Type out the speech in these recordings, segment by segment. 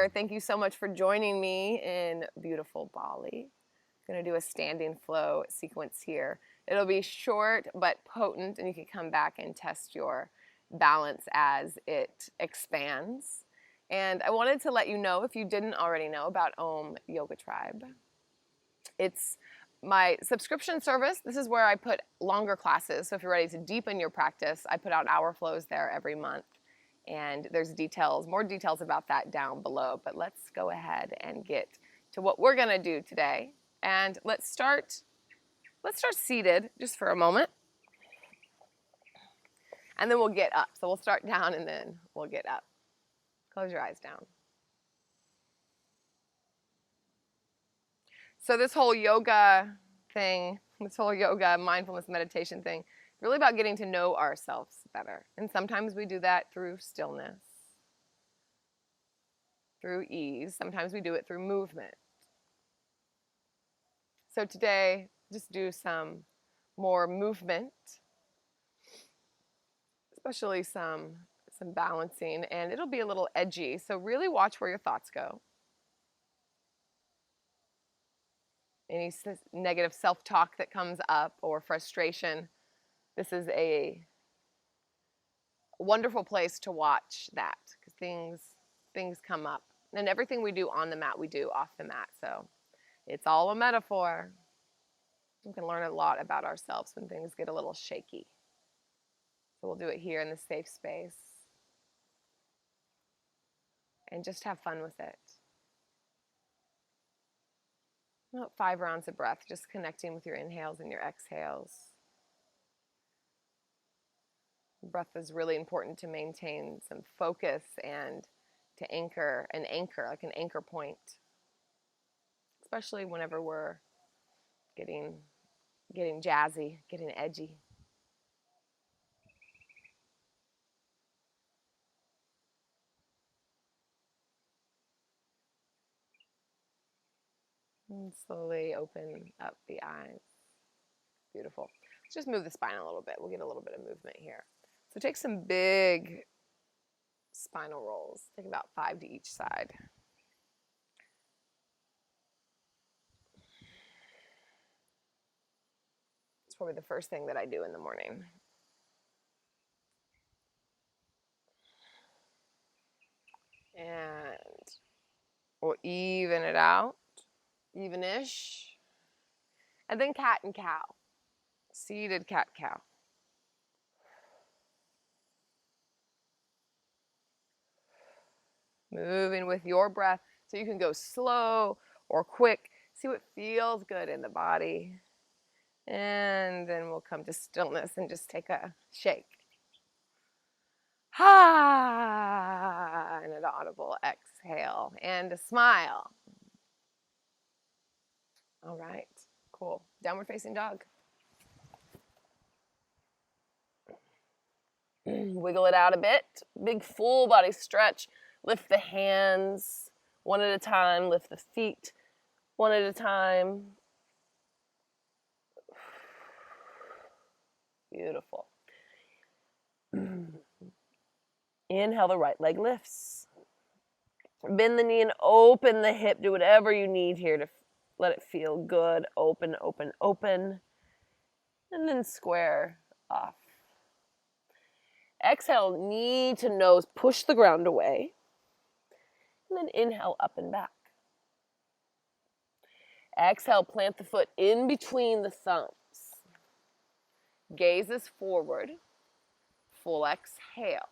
Chapter. Thank you so much for joining me in beautiful Bali. I'm going to do a standing flow sequence here. It'll be short but potent, and you can come back and test your balance as it expands. And I wanted to let you know, if you didn't already know, about Om Yoga Tribe. It's my subscription service. This is where I put longer classes. So if you're ready to deepen your practice, I put out hour flows there every month. And there's more details about that down below. But let's go ahead and get to what we're going to do today. And let's start seated just for a moment. And then we'll get up. So we'll start down and then we'll get up. Close your eyes down. So this whole yoga thing, this whole yoga mindfulness meditation thing, really about getting to know ourselves better. And sometimes we do that through stillness, through ease. Sometimes we do it through movement. So today, just do some more movement, especially some balancing, and it'll be a little edgy. So really watch where your thoughts go. Any negative self-talk that comes up or frustration. This is a wonderful place to watch that, because things come up. And everything we do on the mat, we do off the mat. So it's all a metaphor. We can learn a lot about ourselves when things get a little shaky. So we'll do it here in the safe space. And just have fun with it. About 5 rounds of breath, just connecting with your inhales and your exhales. Breath is really important to maintain some focus and to anchor, like an anchor point. Especially whenever we're getting jazzy, getting edgy. And slowly open up the eyes. Beautiful. Let's just move the spine a little bit. We'll get a little bit of movement here. So take some big spinal rolls. Take about 5 to each side. It's probably the first thing that I do in the morning. And we'll even it out, even-ish. And then cat and cow, seated cat-cow. Moving with your breath, so you can go slow or quick. See what feels good in the body. And then we'll come to stillness and just take a shake. Ha! And an audible exhale and a smile. All right, cool. Downward facing dog. Wiggle it out a bit. Big full body stretch. Lift the hands one at a time. Lift the feet one at a time. Beautiful. Inhale, the right leg lifts. Bend the knee and open the hip. Do whatever you need here to let it feel good. Open, open, open. And then square off. Exhale, knee to nose. Push the ground away. And then inhale, up and back. Exhale, plant the foot in between the thumbs. Gaze is forward. Full exhale.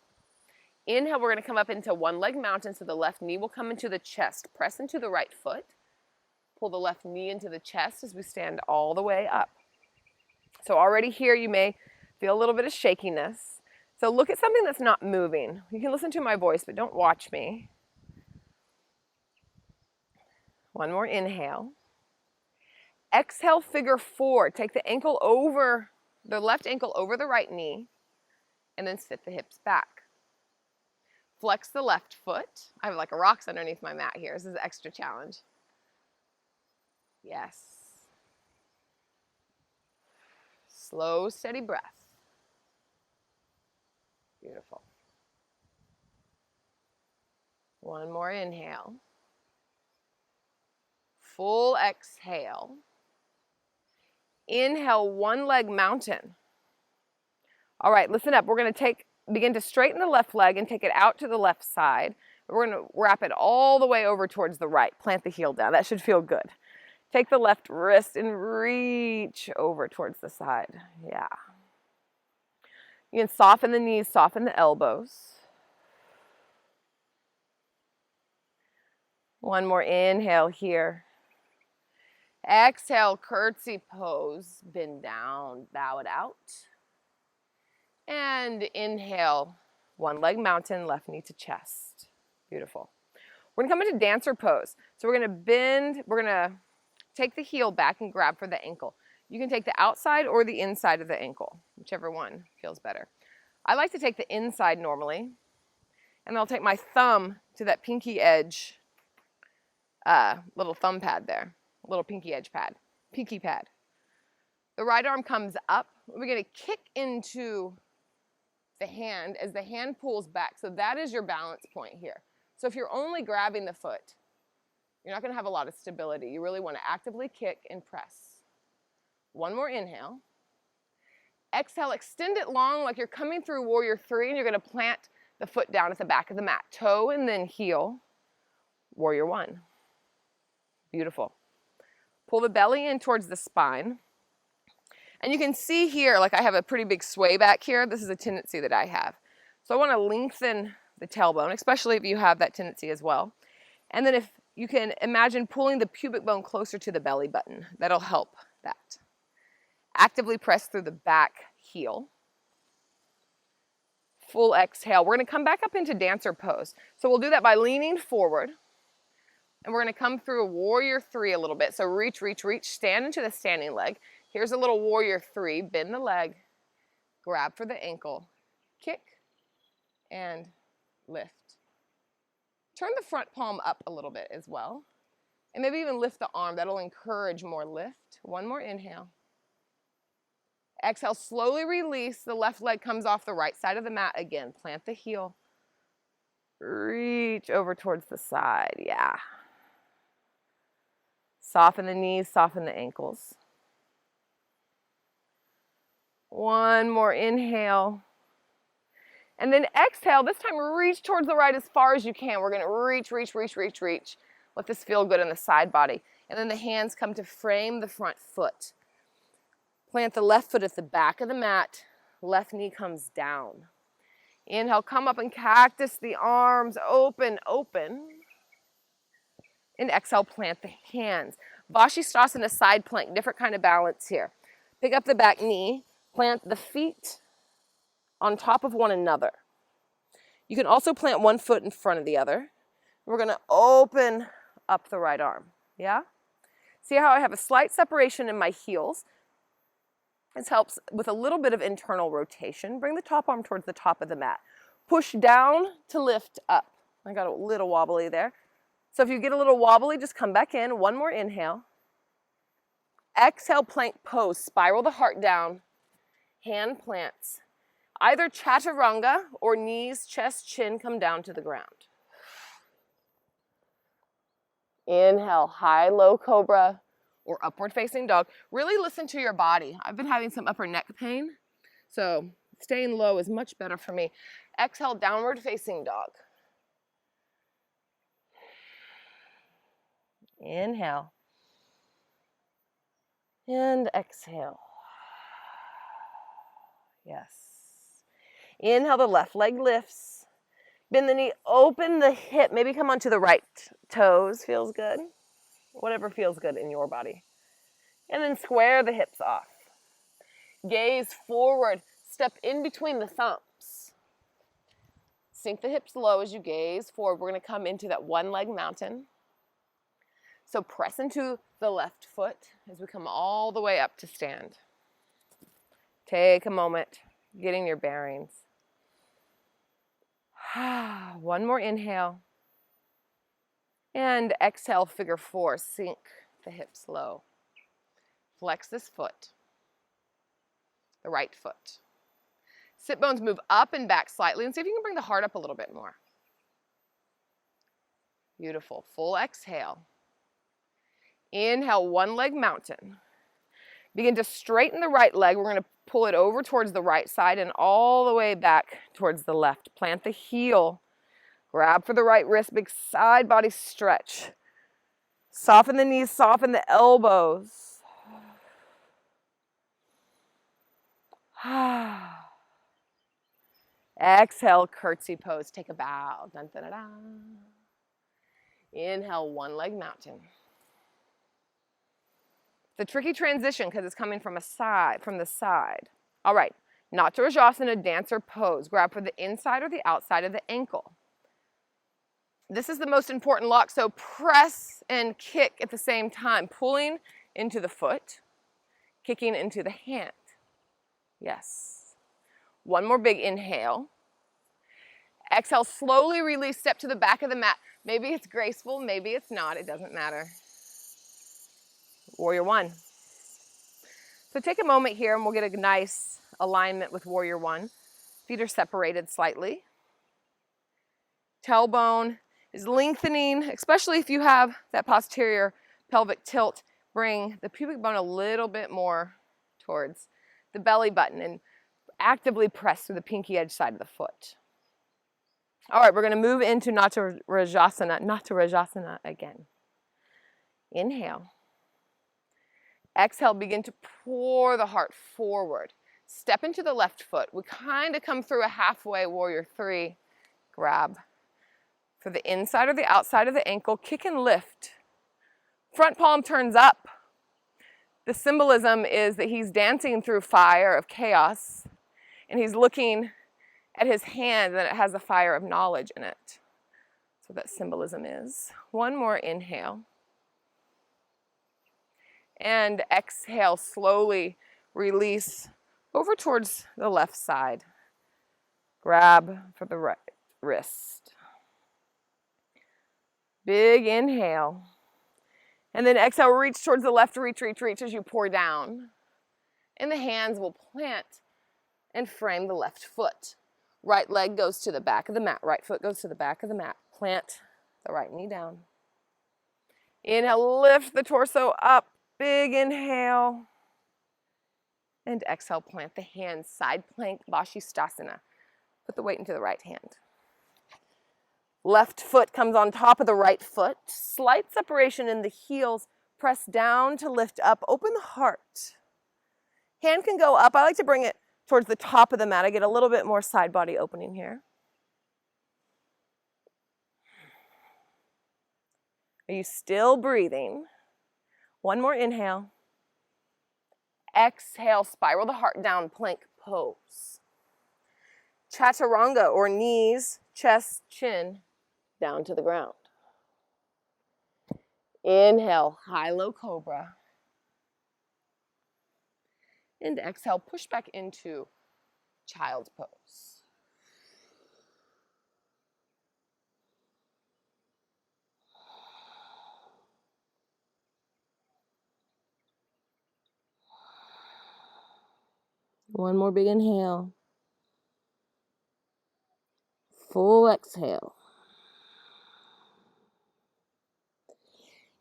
Inhale, we're going to come up into one leg mountain, so the left knee will come into the chest. Press into the right foot. Pull the left knee into the chest as we stand all the way up. So already here you may feel a little bit of shakiness. So look at something that's not moving. You can listen to my voice, but don't watch me. One more inhale. Exhale, figure 4. Take the left ankle over the right knee, and then sit the hips back. Flex the left foot. I have like a rocks underneath my mat here. This is an extra challenge. Yes. Slow, steady breath. Beautiful. One more inhale. Full exhale. Inhale, one leg mountain. All right, listen up. We're going to begin to straighten the left leg and take it out to the left side. We're going to wrap it all the way over towards the right. Plant the heel down. That should feel good. Take the left wrist and reach over towards the side. Yeah. You can soften the knees, soften the elbows. One more inhale here. Exhale, curtsy pose. Bend down, bow it out. And inhale, one leg mountain, left knee to chest. Beautiful. We're going to come into dancer pose. So we're going to bend, we're going to take the heel back and grab for the ankle. You can take the outside or the inside of the ankle, whichever one feels better. I like to take the inside normally, and I'll take my thumb to that pinky edge, little thumb pad there, little pinky edge pad, pinky pad. The right arm comes up. We're going to kick into the hand as the hand pulls back. So that is your balance point here. So if you're only grabbing the foot, you're not going to have a lot of stability. You really want to actively kick and press. One more inhale. Exhale, extend it long like you're coming through warrior three, and you're going to plant the foot down at the back of the mat. Toe and then heel, warrior one. Beautiful. Pull the belly in towards the spine. And you can see here, like I have a pretty big sway back here. This is a tendency that I have. So I want to lengthen the tailbone, especially if you have that tendency as well. And then if you can imagine pulling the pubic bone closer to the belly button, that'll help that. Actively press through the back heel. Full exhale. We're going to come back up into dancer pose. So we'll do that by leaning forward. And we're going to come through a warrior three a little bit. So reach, reach, reach. Stand into the standing leg. Here's a little warrior three. Bend the leg. Grab for the ankle. Kick. And lift. Turn the front palm up a little bit as well. And maybe even lift the arm. That'll encourage more lift. One more inhale. Exhale, slowly release. The left leg comes off the right side of the mat again. Plant the heel. Reach over towards the side. Yeah. Soften the knees, soften the ankles. One more inhale. And then exhale. This time reach towards the right as far as you can. We're going to reach, reach, reach, reach, reach. Let this feel good in the side body. And then the hands come to frame the front foot. Plant the left foot at the back of the mat. Left knee comes down. Inhale, come up and cactus the arms. Open, open. And exhale, plant the hands. Vashisthasana, side plank, different kind of balance here. Pick up the back knee. Plant the feet on top of one another. You can also plant one foot in front of the other. We're going to open up the right arm. Yeah? See how I have a slight separation in my heels? This helps with a little bit of internal rotation. Bring the top arm towards the top of the mat. Push down to lift up. I got a little wobbly there. So if you get a little wobbly, just come back in. One more inhale. Exhale, plank pose. Spiral the heart down. Hand plants. Either chaturanga or knees, chest, chin come down to the ground. Inhale, high, low cobra or upward facing dog. Really listen to your body. I've been having some upper neck pain, so staying low is much better for me. Exhale, downward facing dog. Inhale. And exhale. Yes. Inhale, the left leg lifts. Bend the knee, open the hip. Maybe come onto the right toes. Feels good. Whatever feels good in your body. And then square the hips off. Gaze forward. Step in between the thumbs. Sink the hips low as you gaze forward. We're going to come into that one leg mountain. So press into the left foot as we come all the way up to stand. Take a moment, getting your bearings. One more inhale. And exhale, figure four. Sink the hips low. Flex this foot, the right foot. Sit bones move up and back slightly, and see if you can bring the heart up a little bit more. Beautiful. Full exhale. Inhale, one leg mountain. Begin to straighten the right leg. We're going to pull it over towards the right side and all the way back towards the left. Plant the heel. Grab for the right wrist. Big side body stretch. Soften the knees, soften the elbows. Exhale, curtsy pose. Take a bow. Dun, dun, dun, dun. Inhale, one leg mountain. It's a tricky transition because it's coming from the side. All right, Natarajasana, dancer pose. Grab for the inside or the outside of the ankle. This is the most important lock, so press and kick at the same time, pulling into the foot, kicking into the hand. Yes. One more big inhale. Exhale, slowly release, step to the back of the mat. Maybe it's graceful, maybe it's not, it doesn't matter. Warrior one. So take a moment here and we'll get a nice alignment with warrior one. Feet are separated slightly. Tailbone is lengthening, especially if you have that posterior pelvic tilt. Bring the pubic bone a little bit more towards the belly button and actively press through the pinky edge side of the foot. All right, we're going to move into Natarajasana again. Inhale. Exhale, begin to pour the heart forward. Step into the left foot. We kind of come through a halfway warrior three. Grab for the inside or the outside of the ankle. Kick and lift. Front palm turns up. The symbolism is that he's dancing through fire of chaos, and he's looking at his hand and it has a fire of knowledge in it. That's what that symbolism is. One more inhale. And exhale, slowly release over towards the left side. Grab for the right wrist. Big inhale. And then exhale, reach towards the left, reach as you pour down. And the hands will plant and frame the left foot. Right leg goes to the back of the mat. Right foot goes to the back of the mat. Plant the right knee down. Inhale, lift the torso up. Big inhale. And exhale, plant the hands. Side plank, Vashisthasana. Put the weight into the right hand. Left foot comes on top of the right foot. Slight separation in the heels. Press down to lift up. Open the heart. Hand can go up. I like to bring it towards the top of the mat. I get a little bit more side body opening here. Are you still breathing? One more inhale. Exhale, spiral the heart down, plank pose. Chaturanga, or knees, chest, chin, down to the ground. Inhale, high-low cobra. And exhale, push back into child's pose. One more big inhale. Full exhale.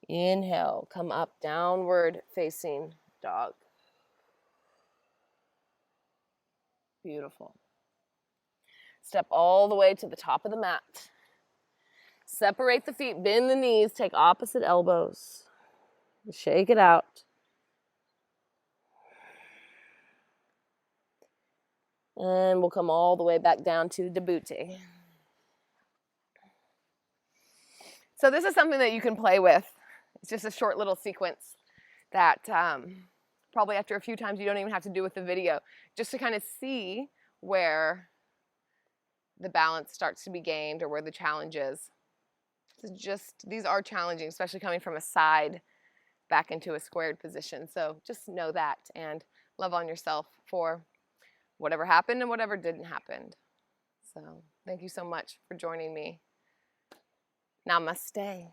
Inhale, come up, downward facing dog. Beautiful. Step all the way to the top of the mat. Separate the feet, bend the knees, take opposite elbows. Shake it out. And we'll come all the way back down to Debuti. So this is something that you can play with. It's just a short little sequence that probably after a few times you don't even have to do with the video, just to kind of see where the balance starts to be gained or where the challenge is. So these are challenging, especially coming from a side back into a squared position. So just know that and love on yourself for whatever happened and whatever didn't happen. So thank you so much for joining me. Namaste.